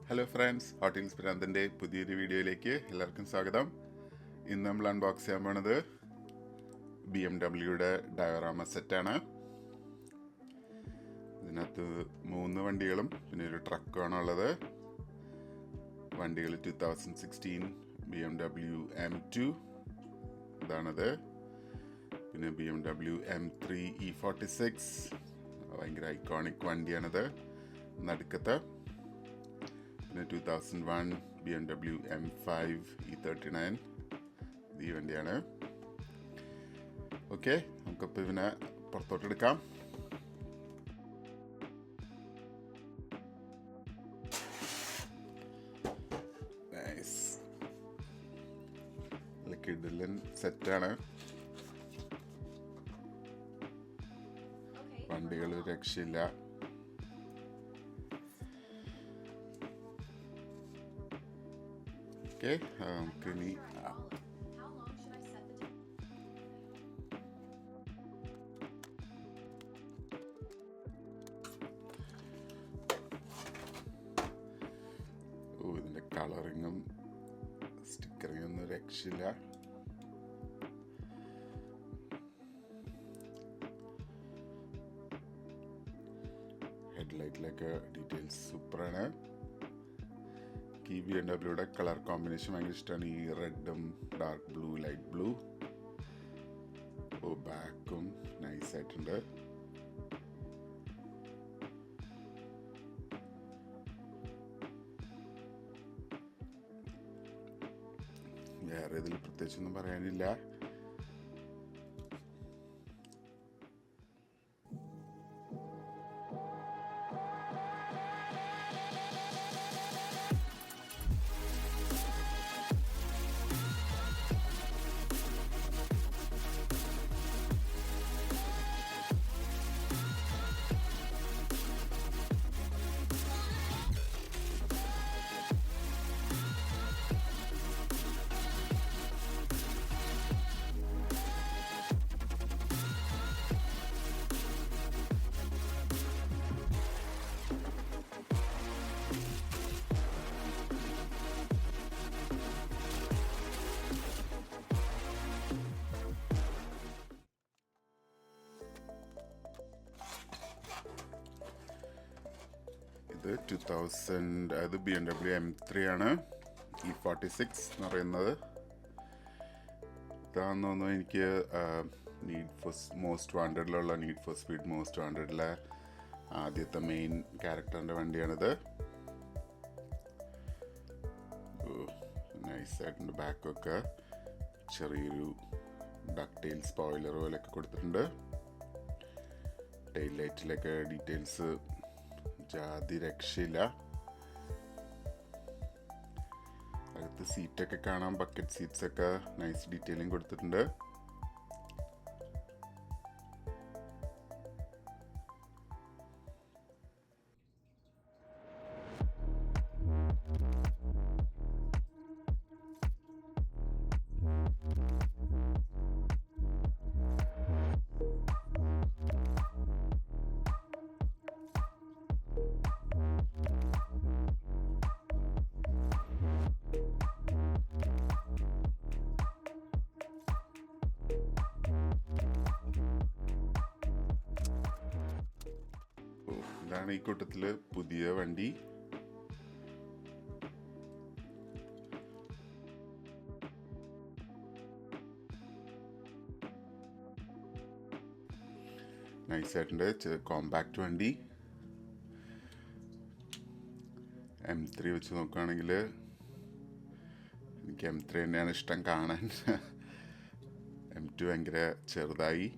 Hello friends, hotels ഭ്രാന്തിൻ്റെ പുതിയൊരു വീഡിയോയിലേക്ക് എല്ലാവർക്കും സ്വാഗതം. ഇന്ന് നമ്മൾ അൺബോക്സ് ചെയ്യാൻ പോണത് BMW ഡയോറാമ സെറ്റാണ്. ഇതിനകത്ത് 3 വണ്ടികളും പിന്നെ ഒരു ട്രക്കുമാണ് ഉള്ളത്. വണ്ടികൾ 2016 BMW M2 ഇതാണത്. പിന്നെ BMW M3 E46 ഭയങ്കര ഐക്കോണിക് വണ്ടിയാണത്. നടുക്കത്തെ പിന്നെ 2001 BMW M5 E39 ഈ വണ്ടിയാണ്. ഓക്കെ, നമുക്കിപ്പോൾ ഇവനെ പുറത്തോട്ടെടുക്കാം. നൈസ്, നല്ല കിടിലൻ സെറ്റാണ്. വണ്ടികൾ രക്ഷയില്ല. ഓക്കെ, നമുക്കിനി ഇതിൻ്റെ കളറിങ്ങും സ്റ്റിക്കറിങ്ങും ഒന്നും രക്ഷയില്ല. ഹെഡ്ലൈറ്റിലൊക്കെ ഡീറ്റെയിൽസ് സൂപ്പറാണ്. ഈ BMW കളർ കോമ്പിനേഷൻ ഭയങ്കര ഇഷ്ടമാണ്. ഈ റെഡും ഡാർക്ക് ബ്ലൂ, ലൈറ്റ് ബ്ലൂ. ബാക്കും നൈസായിട്ടുണ്ട്. വേറെ ഇതിൽ പ്രത്യേകിച്ചൊന്നും പറയാനില്ല. ഇത് 2000 അത് BMW M3 ആണ്. E46 എന്ന് പറയുന്നത് ഇതാണെന്ന് തോന്നുന്നു. എനിക്ക് മോസ്റ്റ് വാണ്ടഡിലുള്ള നീഡ് ഫോർ സ്പീഡ് മോസ്റ്റ് വാണ്ടഡിലെ ആദ്യത്തെ മെയിൻ ക്യാരക്ടറിൻ്റെ വണ്ടിയാണിത്. നൈസായിട്ടുണ്ട്. ബാക്കൊക്കെ ചെറിയൊരു ഡക്റ്റൈൽ സ്പോയിലർ പോലെയൊക്കെ കൊടുത്തിട്ടുണ്ട്. ടെയിൽ ലൈറ്റിലൊക്കെ ഡീറ്റെയിൽസ് ജാതി രക്ഷയില്ല. അകത്ത് സീറ്റൊക്കെ കാണാം. ബക്കറ്റ് സീറ്റ്സ് ഒക്കെ നൈസ് ഡീറ്റെയിലിംഗ് കൊടുത്തിട്ടുണ്ട്. ഇതാണ് ഈ കൂട്ടത്തില് പുതിയ വണ്ടി. നൈസായിട്ടുണ്ട്. കോമ്പാക്റ്റ് വണ്ടി. M3 വെച്ച് നോക്കുകയാണെങ്കിൽ എനിക്ക് M3 തന്നെയാണ് ഇഷ്ടം കാണാൻ. M2 ഭയങ്കര ചെറുതായി.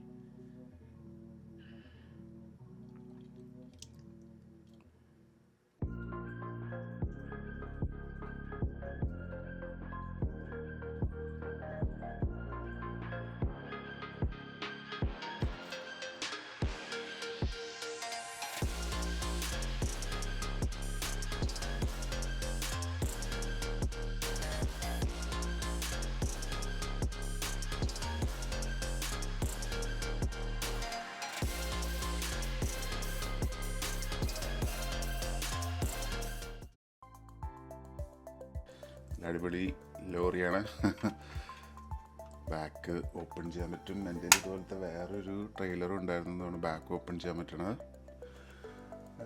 അടിപൊളി ലോറിയാണ്. ബാക്ക് ഓപ്പൺ ചെയ്യാൻ പറ്റും. എൻ്റെ ഇതുപോലത്തെ വേറൊരു ട്രെയിലറും ഉണ്ടായിരുന്നതാണ് ബാക്ക് ഓപ്പൺ ചെയ്യാൻ പറ്റണത്.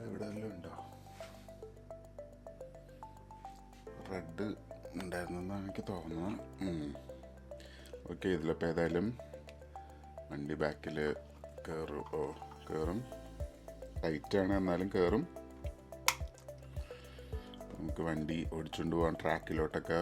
ഇവിടെ എല്ലാം ഉണ്ടോ? റെഡ് ഉണ്ടായിരുന്നെന്നാണ് എനിക്ക് തോന്നുന്നത്. ഓക്കെ, ഇതിലിപ്പോൾ ഏതായാലും വണ്ടി ബാക്കിൽ കയറും. ടൈറ്റാണ്, എന്നാലും കയറും. നമുക്ക് വണ്ടി ഓടിച്ചുകൊണ്ട് പോകാൻ ട്രാക്കിലോട്ടൊക്കെ